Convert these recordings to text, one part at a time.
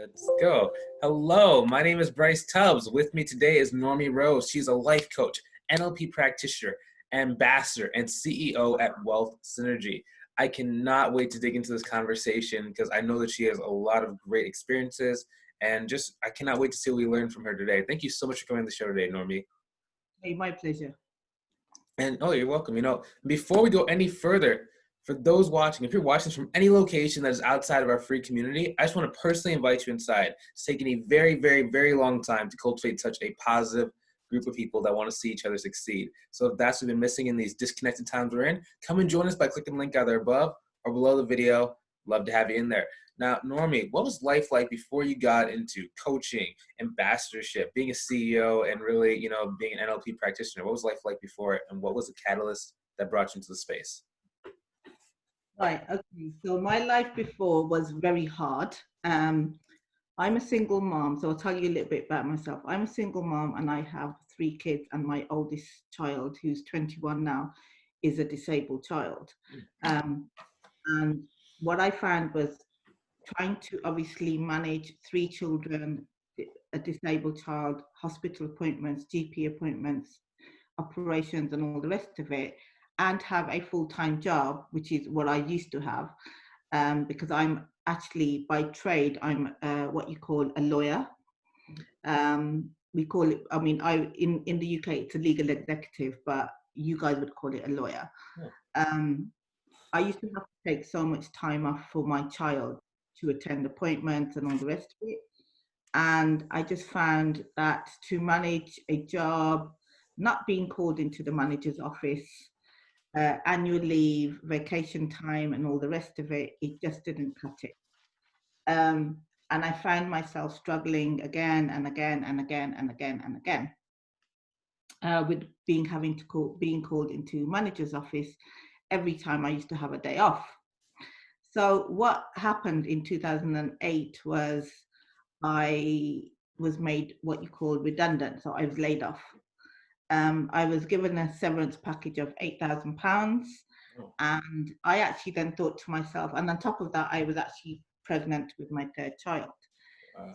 Let's go. Hello, my name is Bryce Tubbs. With me today is Normi Rose. She's a life coach, NLP practitioner, ambassador, and CEO at Wealth Synergy. I cannot wait to dig into this conversation because I know that she has a lot of great experiences and just I cannot wait to see what we learn from her today. Thank you so much for coming on the show today, Normi. Hey, my pleasure. And oh, you're welcome. Before we go any further, for those watching, if you're watching from any location that is outside of our free community, I just want to personally invite you inside. It's taken a very, very, very long time to cultivate such a positive group of people that want to see each other succeed. So if that's what we've been missing in these disconnected times we're in, come and join us by clicking the link either above or below the video. Love to have you in there. Now, Normi, what was life like before you got into coaching, ambassadorship, being a CEO, and really, being an NLP practitioner? What was life like before it, and what was the catalyst that brought you into the space? Right, okay. So my life before was very hard. I'm a single mom, so I'll tell you a little bit about myself. I'm a single mom and I have 3 kids, and my oldest child, who's 21 now, is a disabled child. And what I found was trying to obviously manage 3 children, a disabled child, hospital appointments, GP appointments, operations, and all the rest of it, and have a full-time job, which is what I used to have, because I'm actually by trade, I'm what you call a lawyer. We call it, in the UK it's a legal executive, but you guys would call it a lawyer. I used to have to take so much time off for my child to attend appointments and all the rest of it, and I just found that to manage a job, not being called into the manager's office, annual leave, vacation time, and all the rest of it, it just didn't cut it. And I found myself struggling again and again and again and again and again with being called into manager's office every time I used to have a day off. So what happened in 2008 was I was made what you call redundant. So I was laid off. I was given a severance package of £8,000, and I actually then thought to myself, and on top of that, I was actually pregnant with my 3rd child.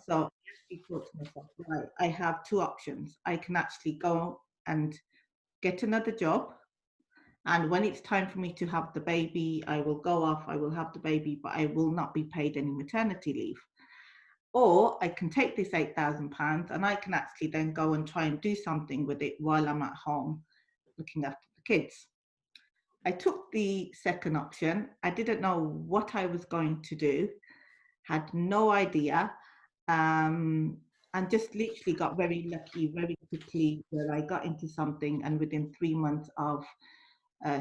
So I actually thought to myself, right, I have 2 options. I can actually go and get another job, and when it's time for me to have the baby, I will go off, I will have the baby, but I will not be paid any maternity leave. Or I can take this £8,000 and I can actually then go and try and do something with it while I'm at home looking after the kids. I took the second option. I didn't know what I was going to do, had no idea, and just literally got very lucky very quickly where I got into something, and within 3 months of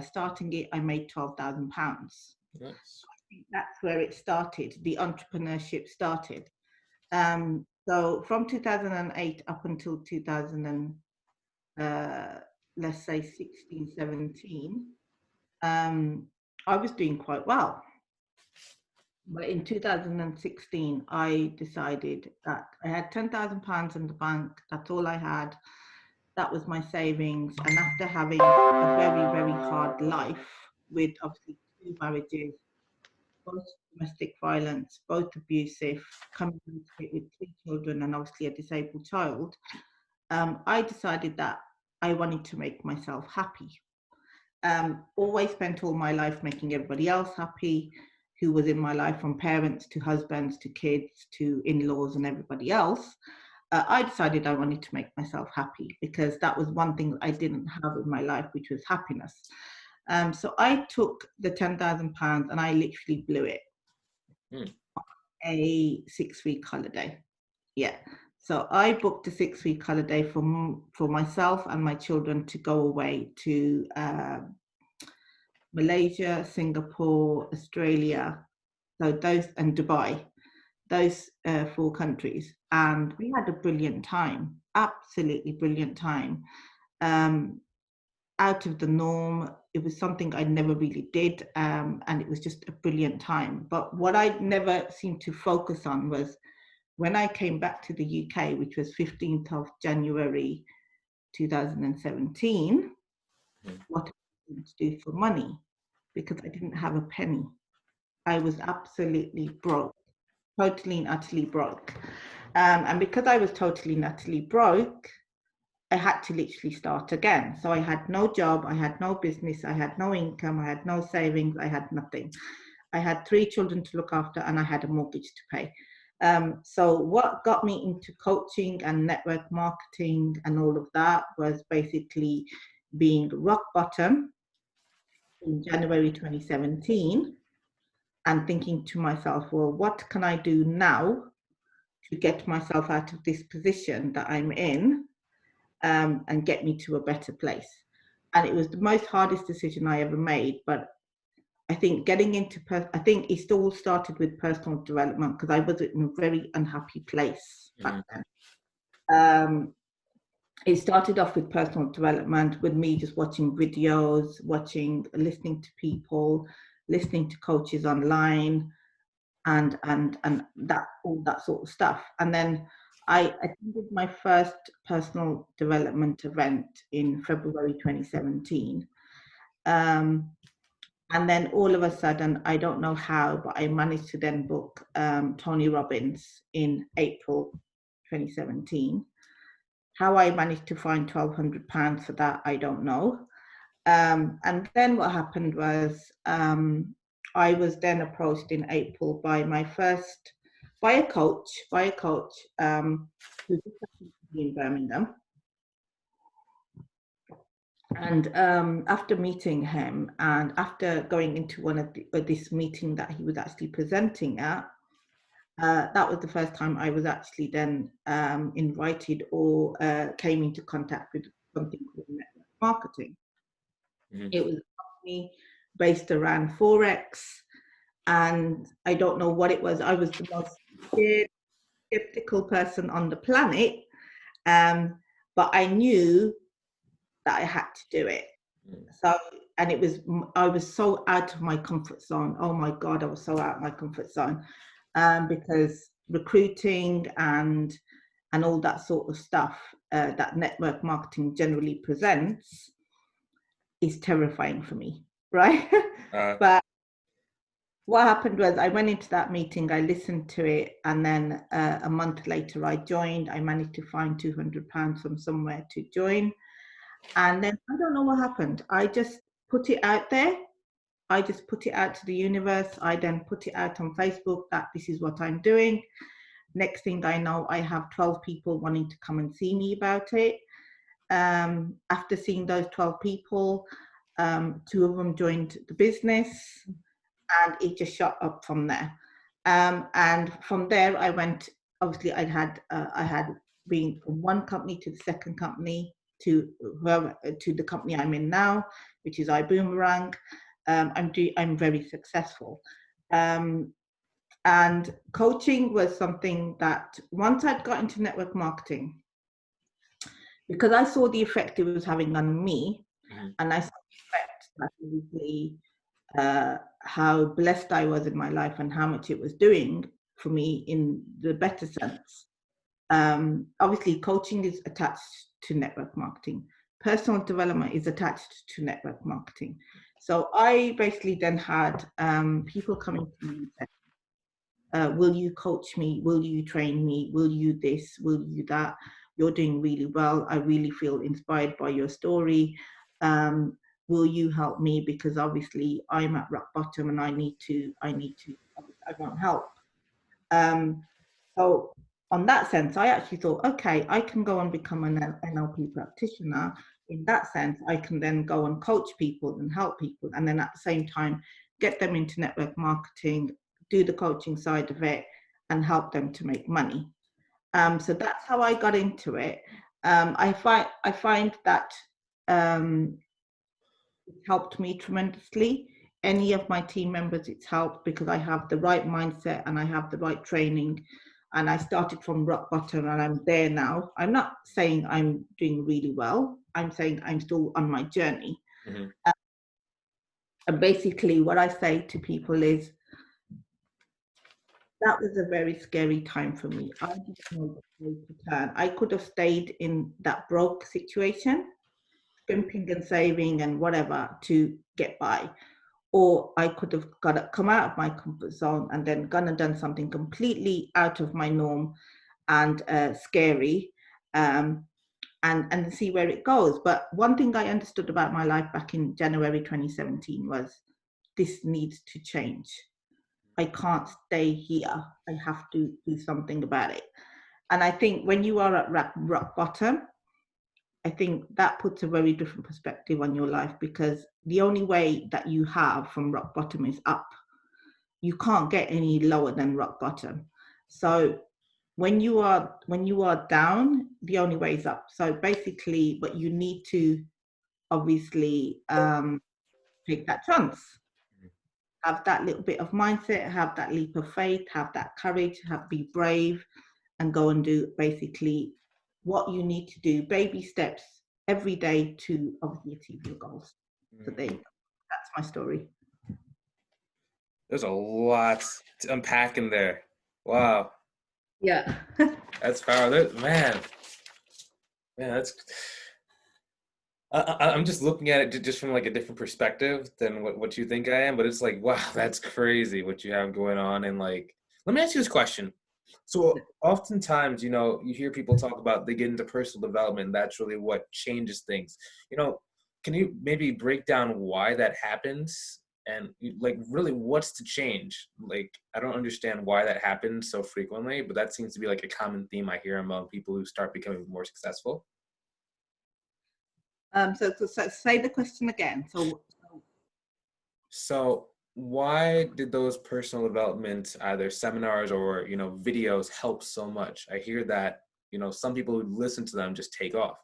starting it, I made £12,000. Nice. I think that's where it started, the entrepreneurship started. So from 2008 up until 2000, let's say 16, 17, I was doing quite well. But in 2016, I decided that I had £10,000 in the bank. That's all I had. That was my savings. And after having a very, very hard life with obviously 2 marriages, both domestic violence, both abusive, coming into it with 3 children and obviously a disabled child, I decided that I wanted to make myself happy. Always spent all my life making everybody else happy, who was in my life, from parents to husbands to kids to in-laws and everybody else. I decided I wanted to make myself happy because that was one thing that I didn't have in my life, which was happiness. So I took the £10,000 and I literally blew it on a 6-week holiday. Yeah. So I booked a 6-week holiday for myself and my children to go away to Malaysia, Singapore, Australia, so those, and Dubai, those 4 countries. And we had a brilliant time, absolutely brilliant time. Out of the norm. It was something I never really did, and it was just a brilliant time. But what I never seemed to focus on was when I came back to the UK, which was 15th of January 2017, what I wanted to do for money, because I didn't have a penny. I was absolutely broke. totally and utterly broke. And because I was totally and utterly broke, I had to literally start again. So I had no job, I had no business, I had no income, I had no savings, I had nothing. I had 3 children to look after, and I had a mortgage to pay. So what got me into coaching and network marketing and all of that was basically being rock bottom in January 2017 and thinking to myself, well, what can I do now to get myself out of this position that I'm in, and get me to a better place? And it was the most hardest decision I ever made, but I think getting into, I think it all started with personal development, because I was in a very unhappy place back then. It started off with personal development, with me just watching videos, listening to people, listening to coaches online, and that, all that sort of stuff. And then I attended my first personal development event in February 2017. And then all of a sudden, I don't know how, but I managed to then book Tony Robbins in April 2017. How I managed to find £1,200 for that, I don't know. And then what happened was, I was then approached in April by a coach who just happened to be in Birmingham. And after meeting him, and after going into one of this meeting that he was actually presenting at, that was the first time I was actually then invited or came into contact with something called network marketing. Mm-hmm. It was a company based around Forex, and I don't know what it was. I was the most skeptical person on the planet, but I knew that I had to do it. So, and I was so out of my comfort zone. Oh my God, I was so out of my comfort zone, because recruiting and all that sort of stuff that network marketing generally presents is terrifying for me, right? But what happened was, I went into that meeting, I listened to it, and then a month later I joined. I managed to find £200 from somewhere to join. And then I don't know what happened. I just put it out there. I just put it out to the universe. I then put it out on Facebook that this is what I'm doing. Next thing I know, I have 12 people wanting to come and see me about it. After seeing those 12 people, 2 of them joined the business, and it just shot up from there. And from there, I went, obviously I had been from one company to the second company, to the company I'm in now, which is iBoomerang. I'm very successful. And coaching was something that, once I'd got into network marketing, because I saw the effect it was having on me, and I saw the effect that really, how blessed I was in my life and how much it was doing for me in the better sense. Obviously, coaching is attached to network marketing. Personal development is attached to network marketing. So I basically then had people coming to me and saying, will you coach me? Will you train me? Will you this? Will you that? You're doing really well. I really feel inspired by your story. Will you help me? Because obviously I'm at rock bottom and I want help. So on that sense, I actually thought, okay, I can go and become an NLP practitioner. In that sense, I can then go and coach people and help people, and then at the same time, get them into network marketing, do the coaching side of it, and help them to make money. So that's how I got into it. I find that it helped me tremendously. Any of my team members, it's helped, because I have the right mindset and I have the right training. And I started from rock bottom and I'm there now. I'm not saying I'm doing really well. I'm saying I'm still on my journey. Mm-hmm. And basically what I say to people is, that was a very scary time for me. I didn't know the way to turn. I could have stayed in that broke situation, scrimping and saving and whatever to get by. or I could have got to come out of my comfort zone and then gone and done something completely out of my norm and scary, and see where it goes. But one thing I understood about my life back in January 2017 was this needs to change. I can't stay here. I have to do something about it. And I think when you are at rock bottom, I think that puts a very different perspective on your life, because the only way that you have from rock bottom is up. You can't get any lower than rock bottom. So when you are down, the only way is up. So basically, but you need to obviously take that chance, have that little bit of mindset, have that leap of faith, have that courage, be brave, and go and do basically what you need to do, baby steps every day to obviously achieve your goals. So there you go. That's my story. There's a lot to unpack in there. Wow, Yeah. that's powerful, man. Man, that's. I'm just looking at it just from like a different perspective than what you think I am, but it's like, wow, that's crazy what you have going on. And like, let me ask you this question. So oftentimes, you hear people talk about they get into personal development, and that's really what changes things. Can you maybe break down why that happens? And like, really, what's to change? Like, I don't understand why that happens so frequently, but that seems to be like a common theme I hear among people who start becoming more successful. So say the question again. So why did those personal development either seminars or videos help so much? I hear that some people who listen to them just take off.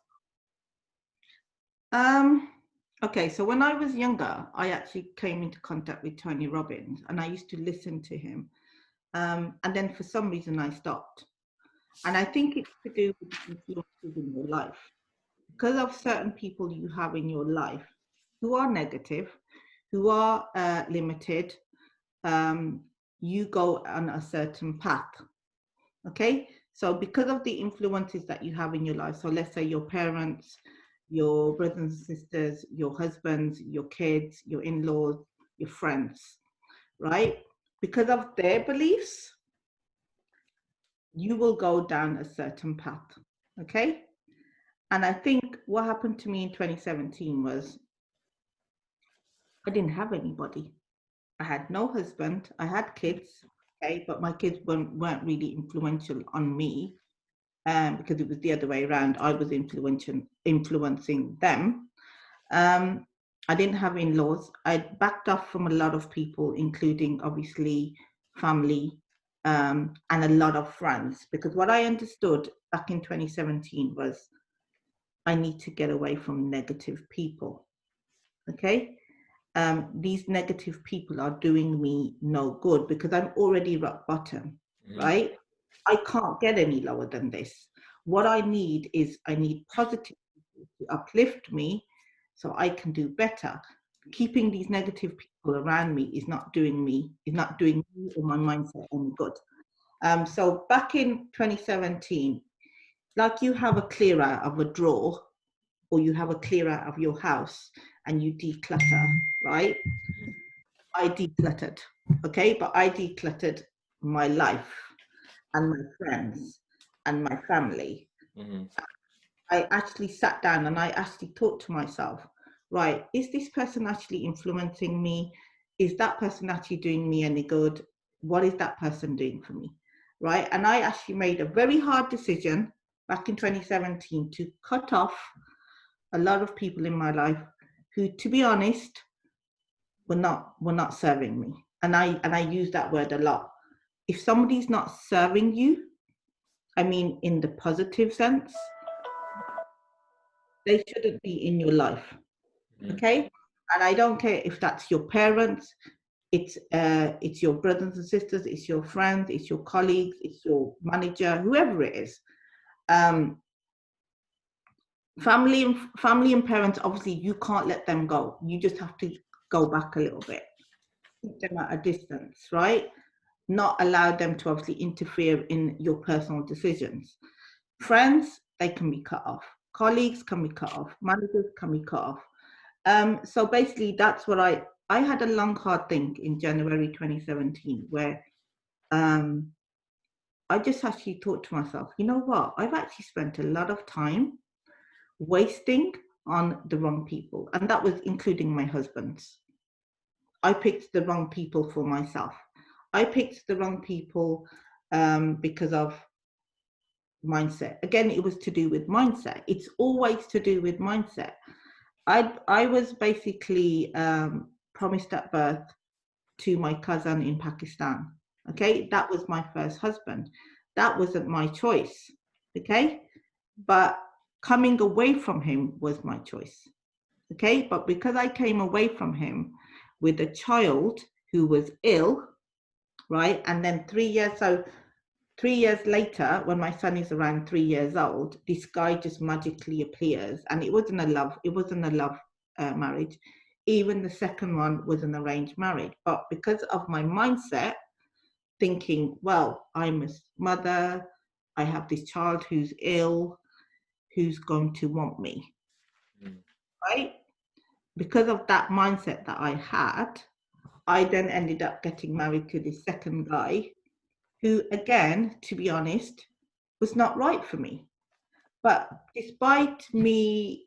Um, okay, so when I was younger, I actually came into contact with Tony Robbins, and I used to listen to him. And then for some reason I stopped. And I think it's to do with the influences in your life. Because of certain people you have in your life who are negative, who are limited, um, you go on a certain path. Okay, so because of the influences that you have in your life, so let's say your parents, your brothers and sisters, your husbands, your kids, your in-laws, your friends, right? Because of their beliefs, you will go down a certain path. Okay, and I think what happened to me in 2017 was I didn't have anybody. I had no husband. I had kids, okay, but my kids weren't really influential on me, because it was the other way around. I was influencing them. Um, I didn't have in-laws. I backed off from a lot of people, including obviously family, and a lot of friends, because what I understood back in 2017 was I need to get away from negative people. Okay. These negative people are doing me no good because I'm already rock bottom, Mhm. right? I can't get any lower than this. What I need is I need positive people to uplift me so I can do better. Keeping these negative people around me is not doing me or my mindset any good. So back in 2017, like you have a clear out of a drawer, or you have a clear out of your house and you declutter, right? I decluttered, okay? But I decluttered my life and my friends and my family. Mhm. I actually sat down and I actually thought to myself, right, is this person actually influencing me? Is that person actually doing me any good? What is that person doing for me? Right? And I actually made a very hard decision back in 2017 to cut off a lot of people in my life who, to be honest, were not serving me. And I use that word a lot. If somebody's not serving you, I mean in the positive sense, they shouldn't be in your life. Mhm. Okay? And I don't care if that's your parents, it's your brothers and sisters, it's your friends, it's your colleagues, it's your manager, whoever it is. Um, family and parents, obviously you can't let them go. You just have to go back a little bit, keep them at a distance, right? Not allow them to obviously interfere in your personal decisions. Friends, they can be cut off. Colleagues can be cut off. Managers can be cut off. So basically, that's what I I had a long, hard think in January 2017 where I just actually thought to myself, you know what? I've actually spent a lot of time wasting on the wrong people. And that was including my husband's. I picked the wrong people for myself. I picked the wrong people because of mindset. Again, it was to do with mindset. It's always to do with mindset. I was basically promised at birth to my cousin in Pakistan. Okay, that was my first husband. That wasn't my choice. Okay, but coming away from him was my choice. Okay, but because I came away from him with a child who was ill, right, and then 3 years, so 3 years later, when my son is around 3 years old, this guy just magically appears, and it wasn't a love. It wasn't a love marriage. Even the second one was an arranged marriage. But because of my mindset, thinking, well, I'm a mother, I have this child who's ill, who's going to want me, right? Because of that mindset that I had, I then ended up getting married to this second guy, who, again, to be honest, was not right for me. But despite me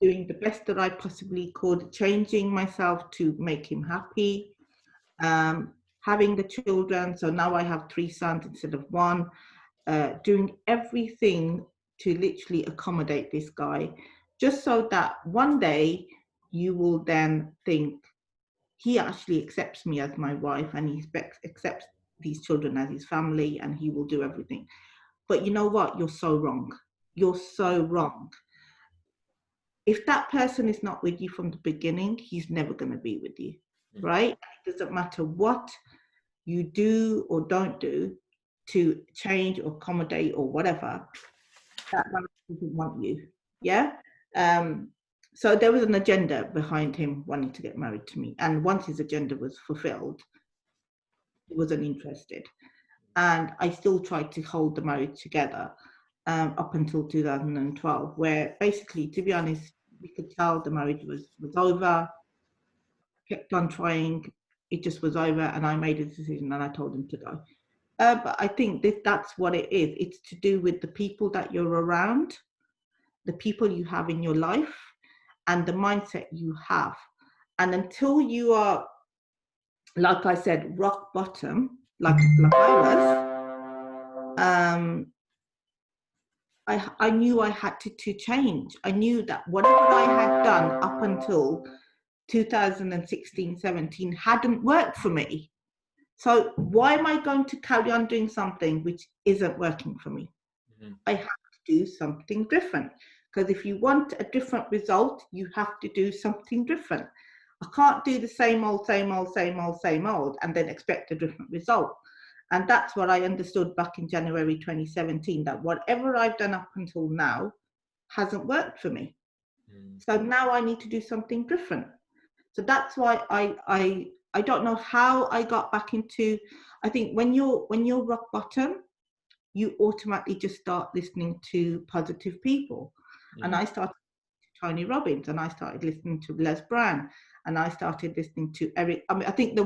doing the best that I possibly could, changing myself to make him happy, having the children, so now I have 3 sons instead of one, doing everything to literally accommodate this guy, just so that one day you will then think he actually accepts me as my wife and he accepts these children as his family and he will do everything. But you know what? You're so wrong. You're so wrong. If that person is not with you from the beginning, he's never going to be with you, right? It doesn't matter what you do or don't do to change or accommodate or whatever, that man doesn't want you. Yeah. So there was an agenda behind him wanting to get married to me. And once his agenda was fulfilled, he wasn't interested. And I still tried to hold the marriage together up until 2012, where basically, to be honest, we could tell the marriage was over, kept on trying, it just was over, and I made a decision and I told him to go. But I think that's what it is. It's to do with the people that you're around, the people you have in your life, and the mindset you have. And until you are, like I said, rock bottom, like I was, I knew I had to change. I knew that whatever I had done up until 2016, 17 hadn't worked for me. So why am I going to carry on doing something which isn't working for me? Mm-hmm. I have to do something different. Because if you want a different result, you have to do something different. I can't do the same old, same old, same old, same old, and then expect a different result. And that's what I understood back in January 2017, that whatever I've done up until now hasn't worked for me. So now I need to do something different. So that's why I don't know how I got back into, I think when you're rock bottom, you automatically just start listening to positive people. And I started to Tony Robbins, and I started listening to Les Brown, and I started listening to Eric. I mean, I think the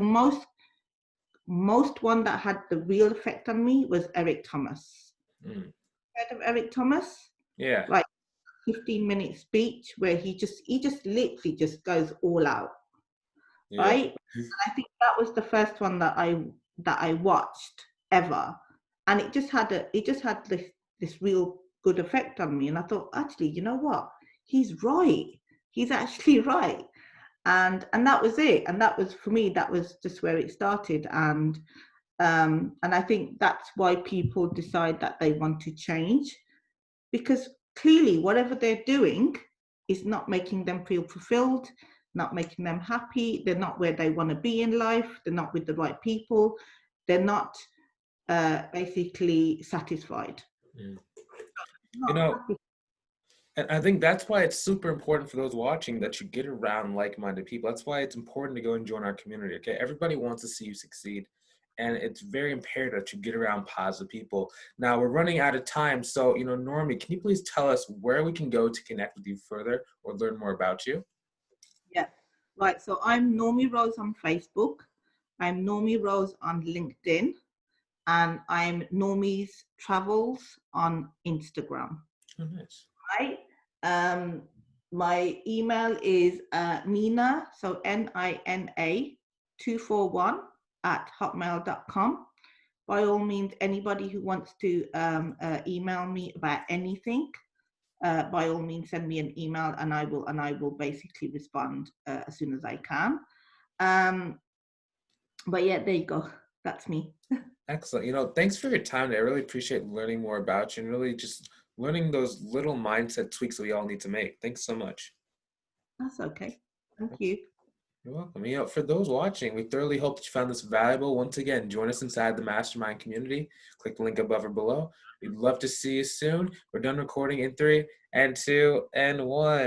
most one that had the real effect on me was Eric Thomas. Heard of Eric Thomas? Yeah. Like 15-minute speech where he just literally just goes all out. Yeah. Right? And I think that was the first one that I watched ever. And it just had this real good effect on me. And I thought, actually, you know what? He's right. He's actually right. And that was it. And that was, for me, that was just where it started. And I think that's why people decide that they want to change, because clearly whatever they're doing is not making them feel fulfilled, not making them happy. They're not where they want to be in life. They're not with the right people. They're not basically satisfied. You know, and I think that's why it's super important for those watching that you get around like-minded people. That's why it's important to go and join our community, okay? Everybody wants to see you succeed, and it's very imperative that you get around positive people. Now, we're running out of time, so, Normi, can you please tell us where we can go to connect with you further or learn more about you? Yeah. Right. So I'm Normi Rose on Facebook. I'm Normi Rose on LinkedIn. And I'm Normi's Travels on Instagram. Oh, nice. Right. Um, my email is Nina, so NINA 241 at hotmail.com. By all means, anybody who wants to email me about anything, by all means, send me an email, and I will basically respond as soon as I can. But yeah, there you go. That's me. Excellent. Thanks for your time today. I really appreciate learning more about you and really just learning those little mindset tweaks that we all need to make. Thanks so much. That's okay. Thank you. You're welcome. For those watching, we thoroughly hope that you found this valuable. Once again, join us inside the Mastermind community. Click the link above or below. We'd love to see you soon. We're done recording in 3 and 2 and 1.